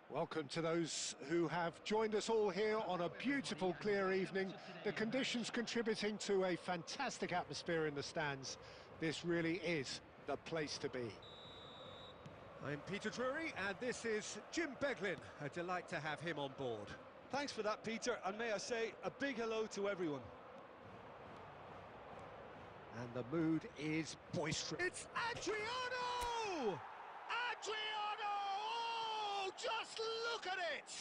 Welcome to those who have joined us all here on a beautiful, clear evening. The conditions contributing to a fantastic atmosphere in the stands. This really is the place to be. I'm Peter Drury, and this is Jim Beglin. A delight to have him on board. Thanks for that, Peter, and may I say a big hello to everyone. And the mood is boisterous. It's Adriano! Adriano! Oh, just look at it!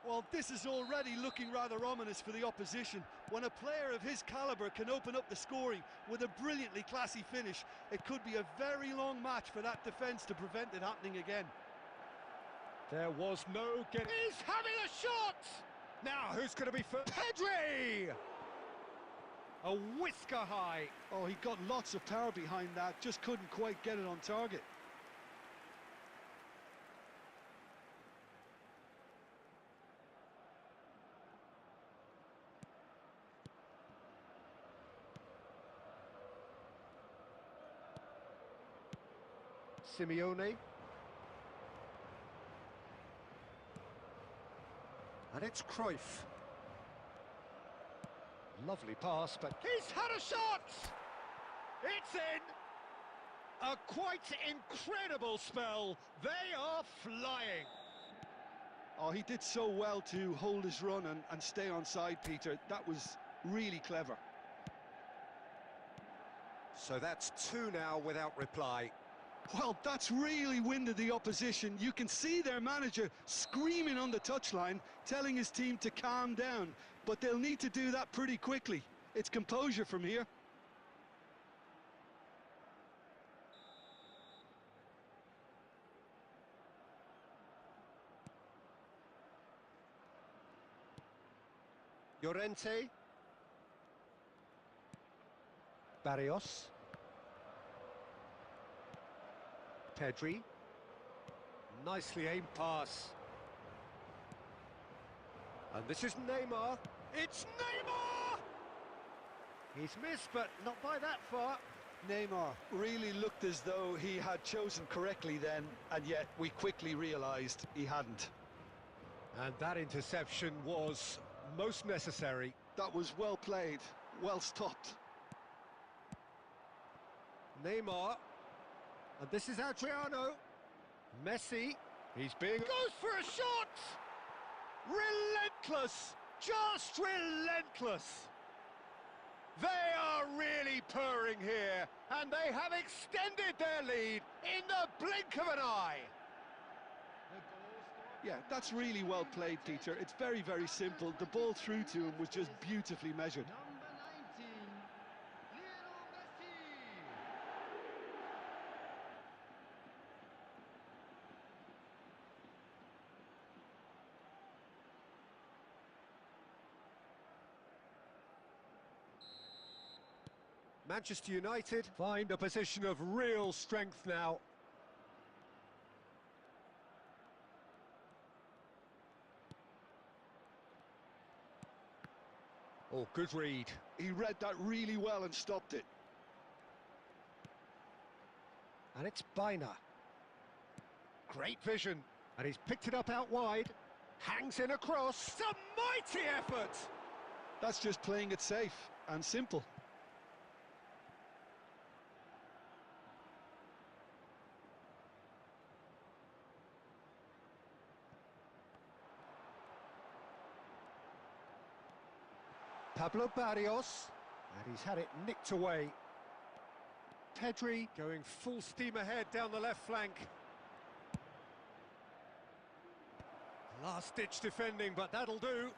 Well, this is already looking rather ominous for the opposition. When a player of his calibre can open up the scoring with a brilliantly classy finish, it could be a very long match for that defence to prevent it happening again. There was no getting... He's having a shot! Now, who's going to be first? Pedri! A whisker high. Oh, he got lots of power behind that, just couldn't quite get it on target. Simeone. And it's Cruyff. Lovely pass, but he's had a shot! It's in! A quite incredible spell. They are flying. Oh, he did so well to hold his run and stay on side, Peter. That was really clever. So that's two now without reply. Well, that's really winded the opposition. You can see their manager screaming on the touchline, telling his team to calm down. But they'll need to do that pretty quickly. It's composure from here. Llorente. Barrios. Pedri. Nicely aimed pass. And this is Neymar. It's Neymar! He's missed, but not by that far. Neymar really looked as though he had chosen correctly then, and yet we quickly realised he hadn't. And that interception was most necessary. That was well played, well stopped. Neymar. And this is Adriano. Messi. He's being... Goes for a shot! Relentless! Just relentless! They are really purring here, and they have extended their lead in the blink of an eye. Yeah, that's really well played, Peter. It's very, very simple. The ball through to him was just beautifully measured. Number 19, Lionel Messi. Manchester United find a position of real strength now. Oh, good read. He read that really well and stopped it. And it's Baina. Great vision. And he's picked it up out wide. Hangs in across. Some mighty effort! That's just playing it safe and simple. Pablo Barrios. And he's had it nicked away. Pedri going full steam ahead down the left flank. Last-ditch defending, but that'll do.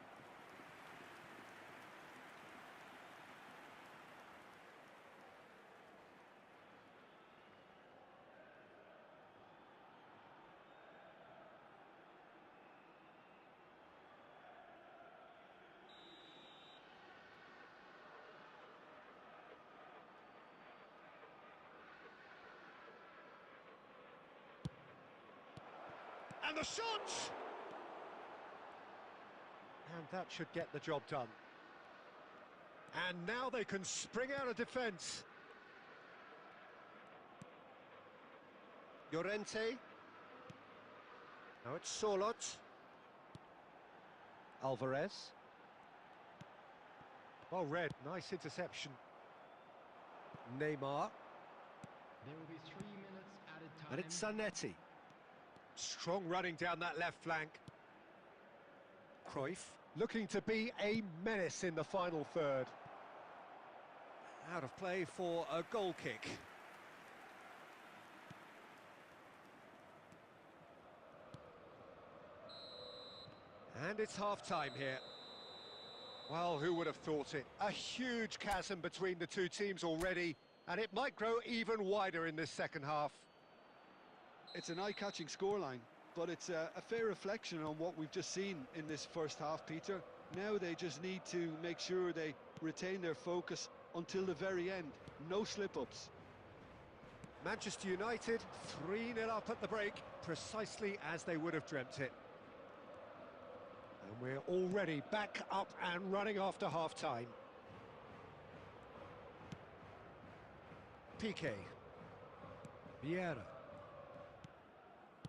And the shot! And that should get the job done. And now they can spring out of defence. Llorente. Now it's Solot. Alvarez. Well read, nice interception. Neymar. There will be 3 minutes added time. And it's Zanetti. Strong running down that left flank. Cruyff looking to be a menace in the final third. Out of play for a goal kick. And it's half-time here. Well, who would have thought it? A huge chasm between the two teams already, and it might grow even wider in this second half. It's an eye-catching scoreline, but it's a fair reflection on what we've just seen in this first half, Peter. Now they just need to make sure they retain their focus until the very end. No slip-ups. Manchester United 3-0 up at the break, precisely as they would have dreamt it. And we're already back up and running after half-time. Piqué. Vieira.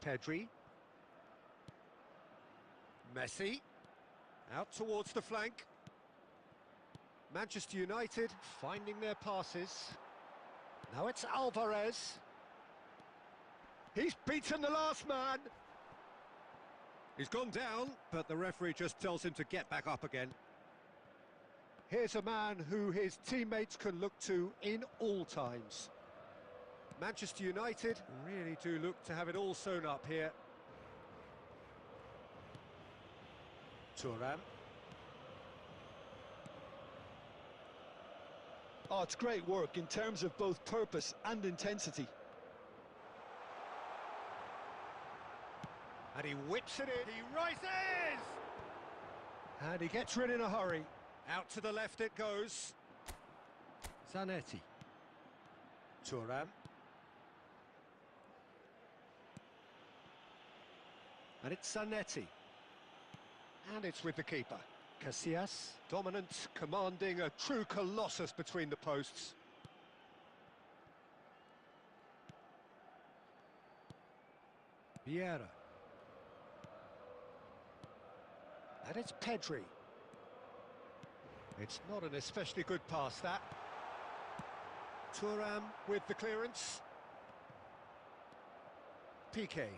Pedri. Messi. Out towards the flank. Manchester United finding their passes. Now it's Alvarez. He's beaten the last man. He's gone down, but the referee just tells him to get back up again. Here's a man who his teammates can look to in all times. Manchester United really do look to have it all sewn up here. Thuram. Oh, it's great work in terms of both purpose and intensity. And he whips it in. He rises! And he gets rid in a hurry. Out to the left it goes. Zanetti. Thuram. And it's Zanetti. And it's with the keeper. Casillas, dominant, commanding, a true colossus between the posts. Vieira. And it's Pedri. It's not an especially good pass, that. Thuram with the clearance. Piqué.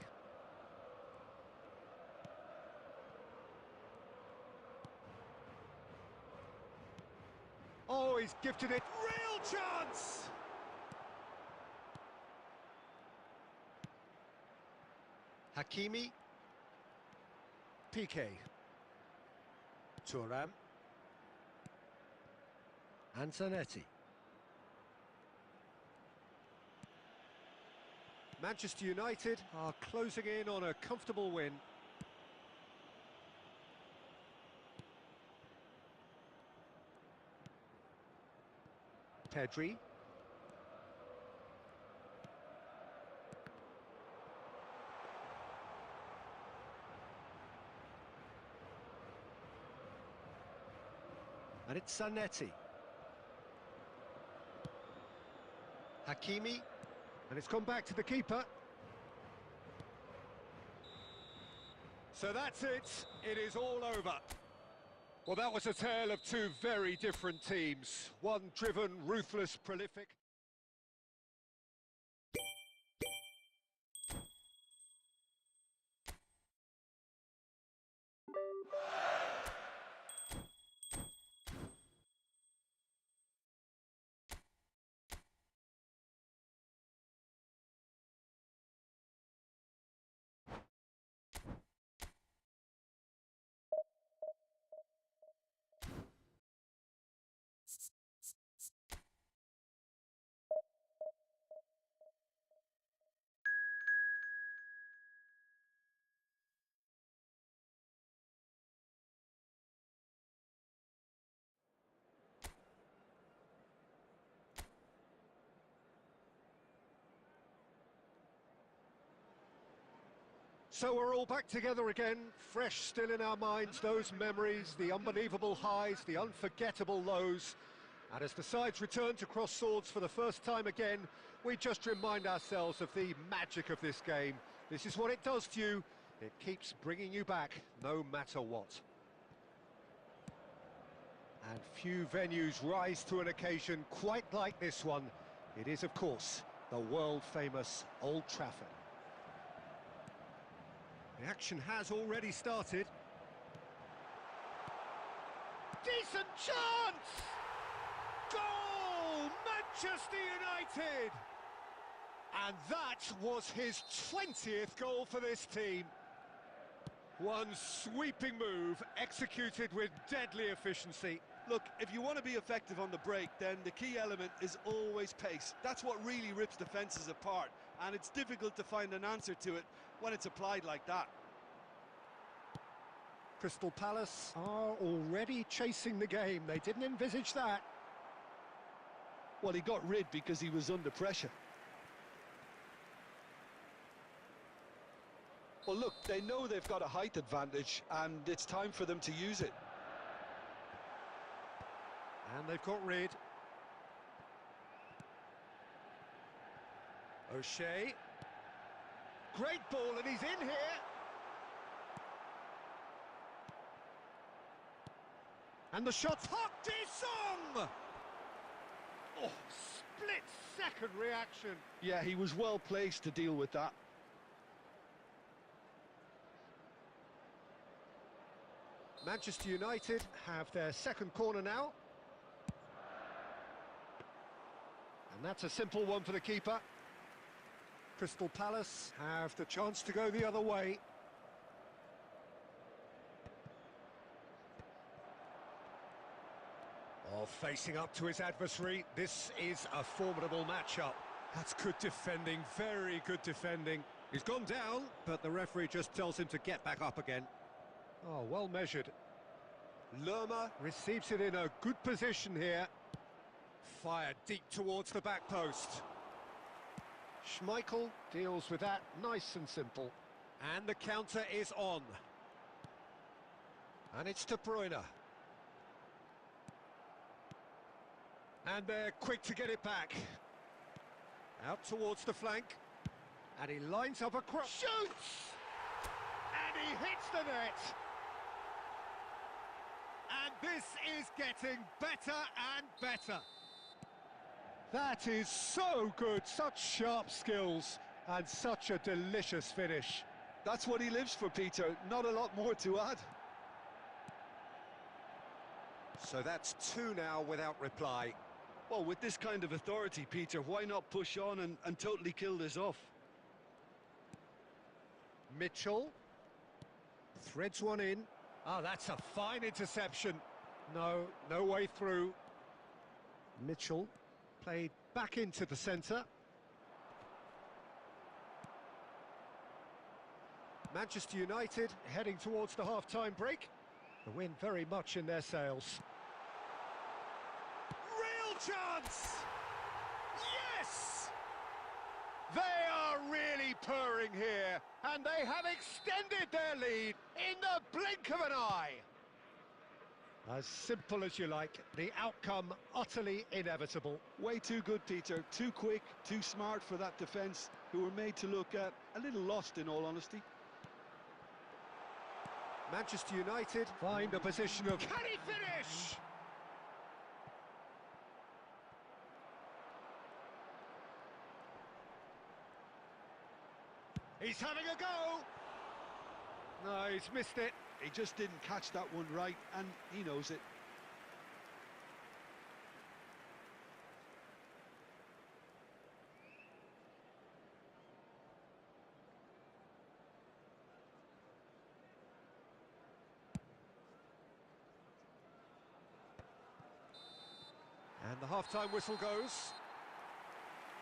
Oh, he's gifted it. Real chance! Hakimi. Piqué. Thuram. And Zanetti. Manchester United are closing in on a comfortable win. Pedri. And it's Zanetti. Hakimi. And it's come back to the keeper. So that's it. It is all over. Well, that was a tale of two very different teams. One driven, ruthless, prolific. So we're all back together again, fresh still in our minds, those memories, the unbelievable highs, the unforgettable lows. And as the sides return to cross swords for the first time again, we just remind ourselves of the magic of this game. This is what it does to you. It keeps bringing you back, no matter what. And few venues rise to an occasion quite like this one. It is, of course, the world-famous Old Trafford. The action has already started. Decent chance! Goal! Manchester United! And that was his 20th goal for this team. One sweeping move, executed with deadly efficiency. Look, if you want to be effective on the break, then the key element is always pace. That's what really rips defences apart, and it's difficult to find an answer to it when it's applied like that. Crystal Palace are already chasing the game. They didn't envisage that. Well, he got rid because he was under pressure. Well, look, they know they've got a height advantage, and it's time for them to use it. And they've got rid. O'Shea. Great ball, and he's in here. And the shot's Park Ji-sung! Oh, split-second reaction. Yeah, he was well placed to deal with that. Manchester United have their second corner now. And that's a simple one for the keeper. Crystal Palace have the chance to go the other way. Oh, facing up to his adversary, this is a formidable matchup. That's good defending, very good defending. He's gone down, but the referee just tells him to get back up again. Oh, well measured. Lerma receives it in a good position here. Fired deep towards the back post. Schmeichel deals with that nice and simple. And the counter is on. And it's De Bruyne. And they're quick to get it back. Out towards the flank. And he lines up a cross. Shoots! And he hits the net. And this is getting better and better. That is so good, such sharp skills, and such a delicious finish. That's what he lives for, Peter, not a lot more to add. So that's two now without reply. Well, with this kind of authority, Peter, why not push on and totally kill this off? Mitchell. Threads one in. Oh, that's a fine interception. No way through. Mitchell played back into the centre. Manchester United heading towards the half-time break. The wind very much in their sails. Real chance! Yes! They are really purring here, and they have extended their lead in the blink of an eye. As simple as you like, the outcome utterly inevitable. Way too good, Peter. Too quick, too smart for that defence, who were made to look a little lost, in all honesty. Manchester United find a position of... Can he finish? He's having a go! No, he's missed it. He just didn't catch that one right, and he knows it. And the half-time whistle goes.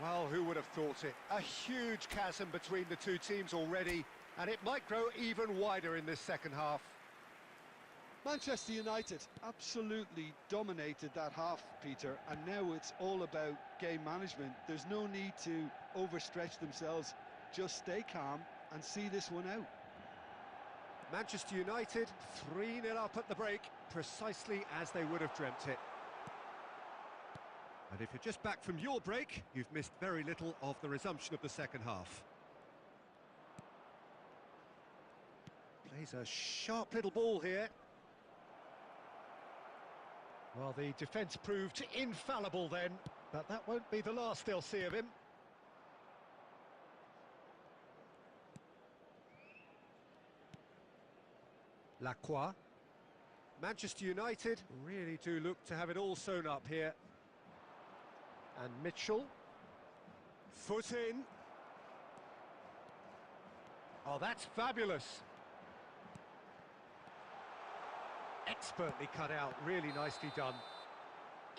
Well, who would have thought it? A huge chasm between the two teams already, and it might grow even wider in this second half. Manchester United absolutely dominated that half, Peter, and now it's all about game management. There's no need to overstretch themselves. Just stay calm and see this one out. Manchester United 3-0 up at the break, precisely as they would have dreamt it. And if you're just back from your break, you've missed very little of the resumption of the second half. Plays a sharp little ball here. Well, the defence proved infallible then, but that won't be the last they'll see of him. Lacroix. Manchester United really do look to have it all sewn up here. And Mitchell. Foot in. Oh, that's fabulous. Expertly cut out, really nicely done.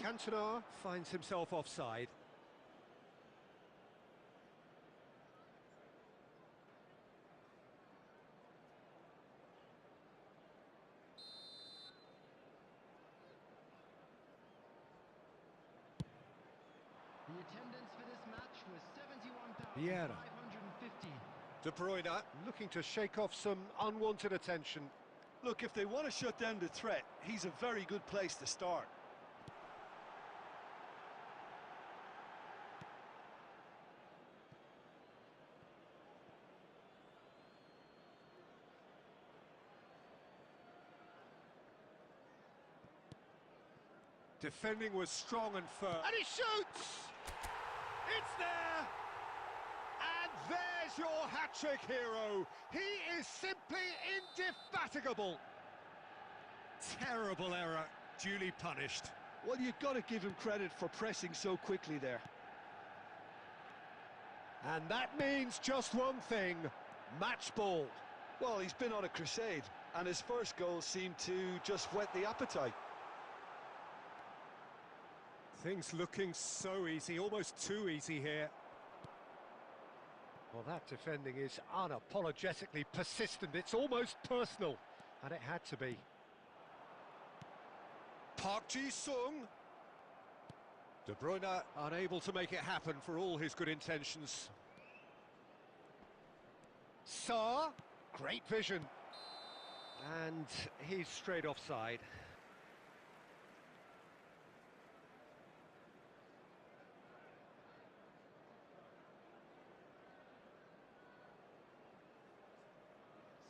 Cantona finds himself offside. The attendance for this match was Vieira. 71,550. De Bruyne looking to shake off some unwanted attention. Look, if they want to shut down the threat, he's a very good place to start. Defending was strong and firm. And he shoots! It's there! And there's your hat-trick hero. He is simply indefatigable. Terrible error, duly punished. Well, you've got to give him credit for pressing so quickly there. And that means just one thing, match ball. Well, he's been on a crusade, and his first goal seemed to just whet the appetite. Things looking so easy, almost too easy here. Well, that defending is unapologetically persistent. It's almost personal, and it had to be. Park Ji-sung. De Bruyne unable to make it happen for all his good intentions. Sarr, great vision. And he's straight offside.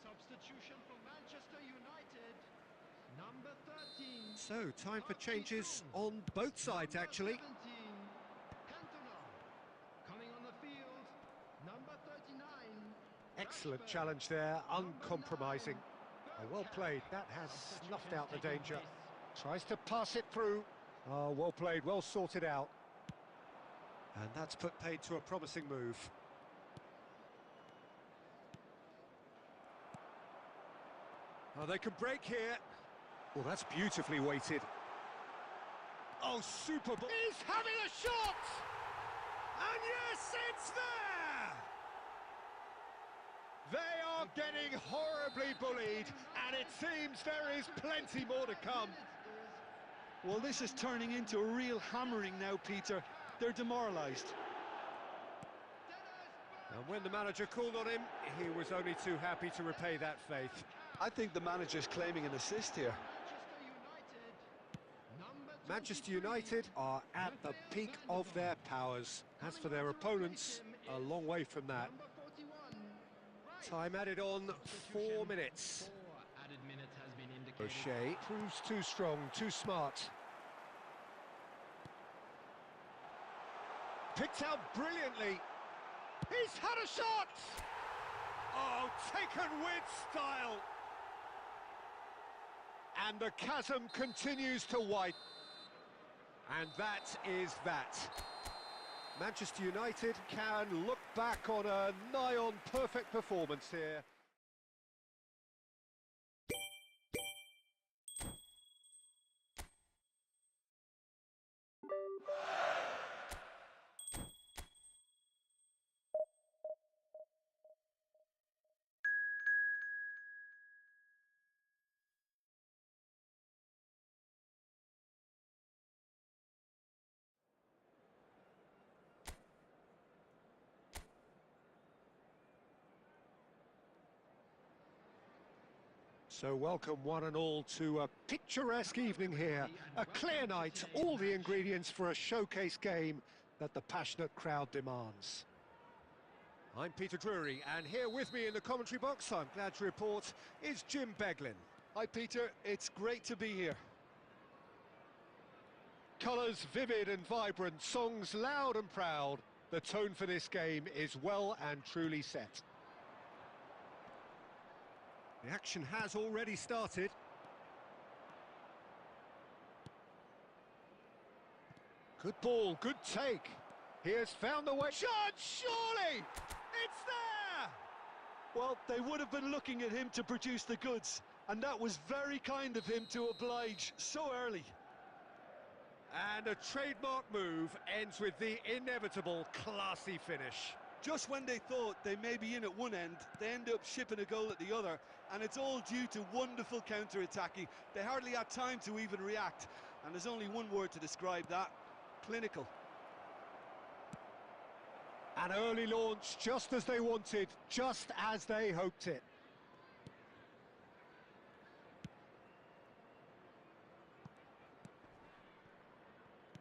Substitution for Manchester United. Number 13. So, time for changes on both sides, actually. Number 17, Cantona. Coming on the field, number 39. Excellent Rashford. challenge there, Number uncompromising. 9, Well played, that has Substitution snuffed out the taking danger. place. Tries to pass it through. Oh, well played, well sorted out. And that's put paid to a promising move. Oh, they can break here. Well, that's beautifully weighted. Oh, super ball. He's having a shot! And yes, it's there! They are getting horribly bullied, and it seems there is plenty more to come. Well, this is turning into a real hammering now, Peter. They're demoralised. And when the manager called on him, he was only too happy to repay that faith. I think the manager's claiming an assist here. Manchester United are at the peak of their powers. As for their opponents, a long way from that. Time added on 4 minutes. O'Shea proves too strong, too smart. Picked out brilliantly. He's had a shot! Oh, taken with style. And the chasm continues to widen. And that is that. Manchester United can look back on a nigh-on perfect performance here. So welcome one and all to a picturesque evening here. A clear night, all the ingredients for a showcase game that the passionate crowd demands. I'm Peter Drury, and here with me in the commentary box, I'm glad to report, is Jim Beglin. Hi, Peter. It's great to be here. Colours vivid and vibrant, songs loud and proud. The tone for this game is well and truly set. The action has already started. Good ball, good take. He has found the way. Shot, surely! It's there! Well, they would have been looking at him to produce the goods, and that was very kind of him to oblige so early. And a trademark move ends with the inevitable classy finish. Just when they thought they may be in at one end, they end up shipping a goal at the other, and it's all due to wonderful counter-attacking. They hardly had time to even react, and there's only one word to describe that: clinical. An early launch, just as they wanted, just as they hoped it.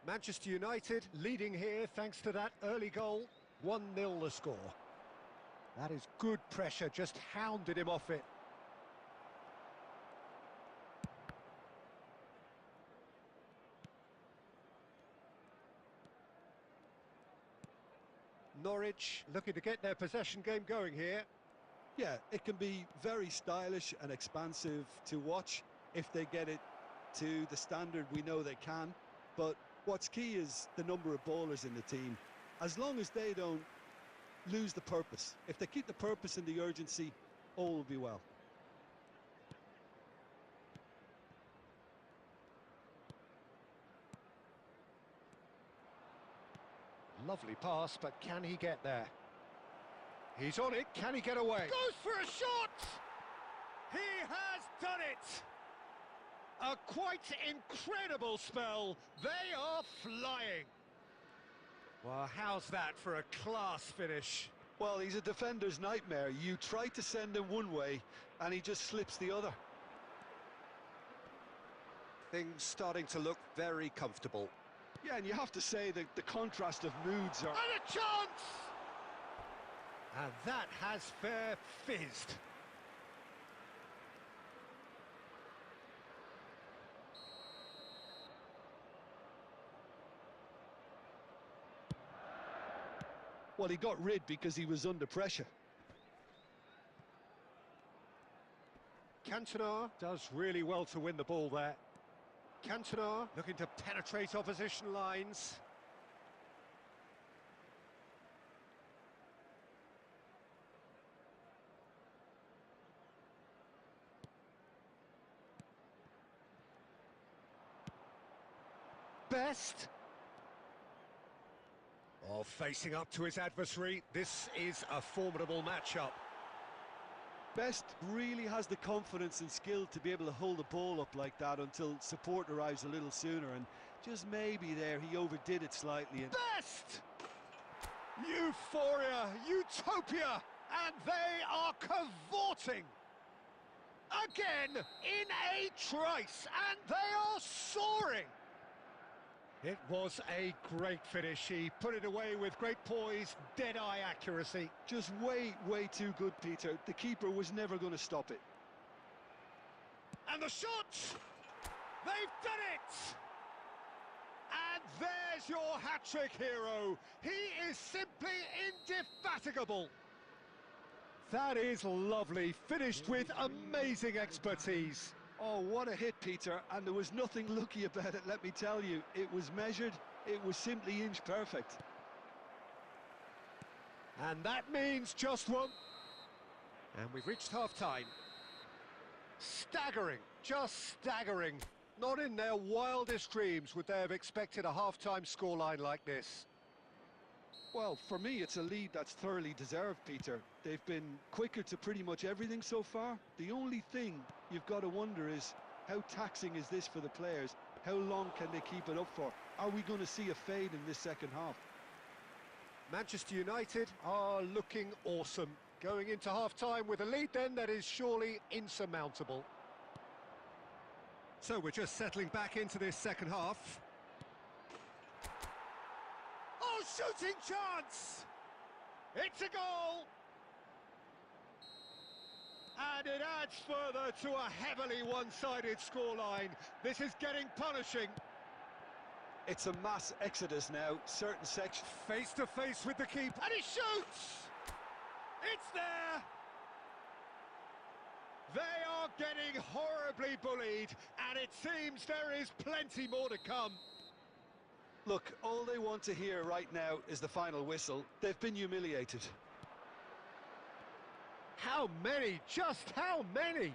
Manchester United leading here thanks to that early goal. 1-0 the score. That is good pressure, just hounded him off it. Norwich looking to get their possession game going here. Yeah, it can be very stylish and expansive to watch if they get it to the standard we know they can. But what's key is the number of ballers in the team. As long as they don't lose the purpose, if they keep the purpose and the urgency, all will be well. Lovely pass, but can he get there? He's on it, can he get away? Goes for a shot! He has done it! A quite incredible spell. They are flying. Well, how's that for a class finish? Well, he's a defender's nightmare. You try to send him one way, and he just slips the other. Things starting to look very comfortable. Yeah, and you have to say that the contrast of moods are... And a chance! And that has fair fizzed. Well, he got rid because he was under pressure. Cantona does really well to win the ball there. Cantona looking to penetrate opposition lines. Best. Oh, facing up to his adversary, this is a formidable matchup. Best really has the confidence and skill to be able to hold the ball up like that until support arrives a little sooner, and just maybe there he overdid it slightly. And Best! Euphoria, utopia, and they are cavorting. Again, in a trice, and they are soaring. It was a great finish. He put it away with great poise, dead-eye accuracy. just way too good, Peter. The keeper was never going to stop it. And the shot! They've done it! And there's your hat-trick hero. He is simply indefatigable. That is lovely, finished with amazing expertise. Oh, what a hit, Peter, and there was nothing lucky about it, let me tell you. It was measured, it was simply inch perfect. And that means just one. And we've reached half-time. Staggering, just staggering. Not in their wildest dreams would they have expected a half-time scoreline like this. Well, for me, it's a lead that's thoroughly deserved, Peter. They've been quicker to pretty much everything so far. The only thing you've got to wonder is, how taxing is this for the players? How long can they keep it up for? Are we going to see a fade in this second half? Manchester United are looking awesome. Going into half-time with a lead then that is surely insurmountable. So we're just settling back into this second half. Oh, shooting chance! It's a goal! And it adds further to a heavily one-sided scoreline. This is getting punishing. It's a mass exodus now, certain sections. Face to face with the keeper, and he shoots! It's there! They are getting horribly bullied, and it seems there is plenty more to come. Look, all they want to hear right now is the final whistle. They've been humiliated. How many? Just how many?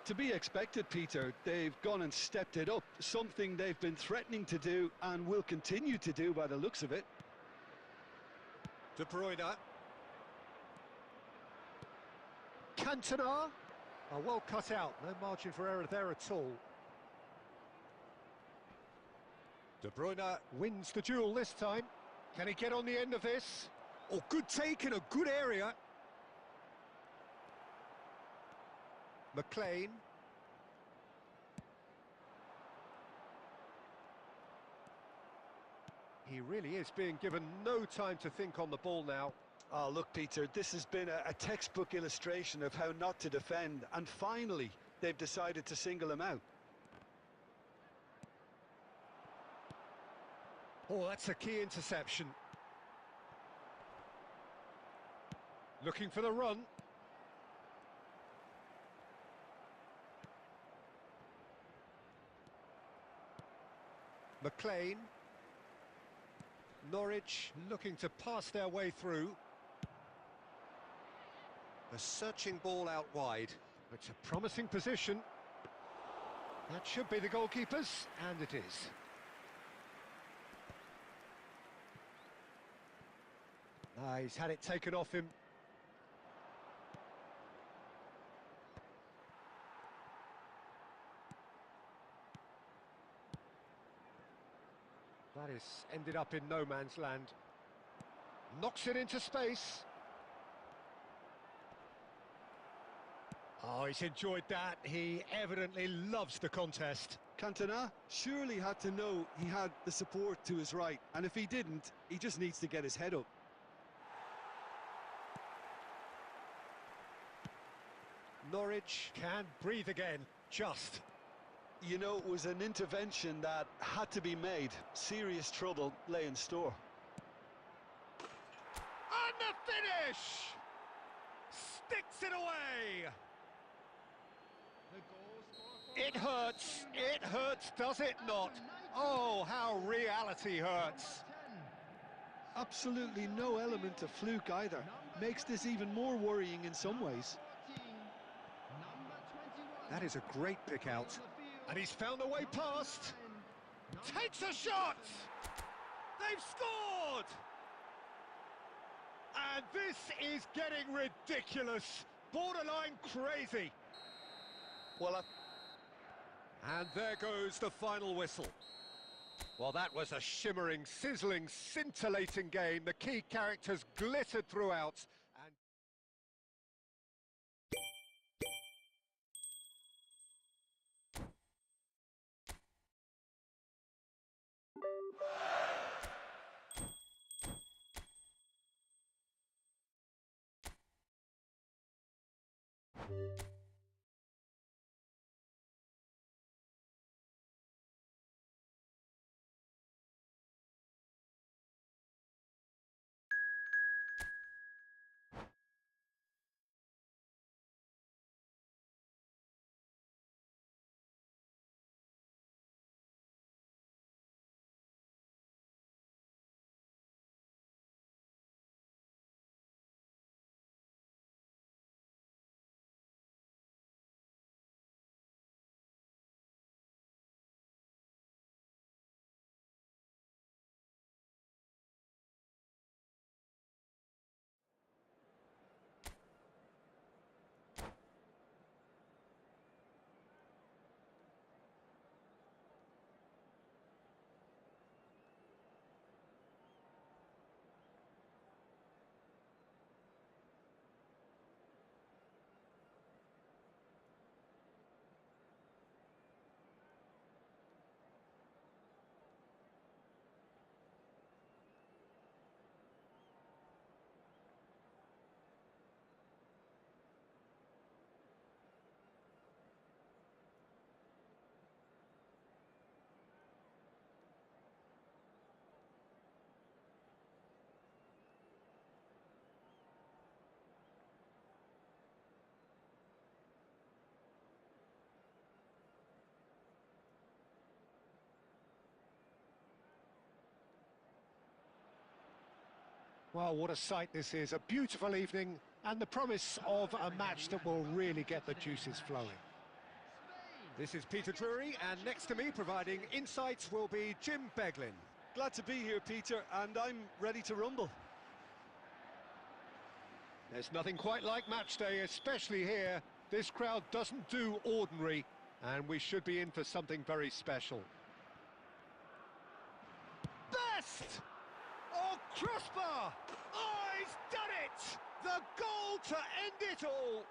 To be expected, Peter. They've gone and stepped it up, something they've been threatening to do and will continue to do by the looks of it. De Bruyne. Cantona. Oh, well cut out, no margin for error there at all. De Bruyne wins the duel this time. Can he get on the end of this? Oh, good take in a good area. McLean. He really is being given no time to think on the ball now. Oh, look, Peter, this has been a textbook illustration of how not to defend, and finally they've decided to single him out. Oh, that's a key interception. Looking for the run. McLean. Norwich looking to pass their way through. A searching ball out wide. It's a promising position. That should be the goalkeeper's, and it is. He's had it taken off him. That is ended up in no man's land. Knocks it into space. Oh, he's enjoyed that. He evidently loves the contest. Cantona surely had to know he had the support to his right, and if he didn't, he just needs to get his head up. Norwich can breathe again, just. You know, it was an intervention that had to be made. Serious trouble lay in store. And the finish! Sticks it away! It hurts, does it not? Oh, how reality hurts. Absolutely no element of fluke either. Makes this even more worrying in some ways. That is a great pick out. And he's found a way past. takes a shot! They've scored! And this is getting ridiculous, borderline crazy. Well, And there goes the final whistle. Well, that was a shimmering, sizzling, scintillating game. The key characters glittered throughout. And well, what a sight this is. A beautiful evening and the promise of a match that will really get the juices flowing. This is Peter Drury, and next to me providing insights will be Jim Beglin. glad to be here, Peter, and I'm ready to rumble. There's nothing quite like match day, especially here. This crowd doesn't do ordinary, and we should be in for something very special. Best! Oh, crossbar! Oh, he's done it! The goal to end it all!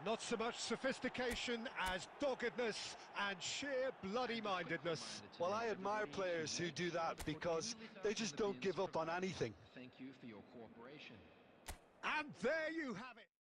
Not so much sophistication as doggedness and sheer bloody-mindedness. Well, I admire players who do that because they just don't give up on anything. Thank you for your cooperation. And there you have it.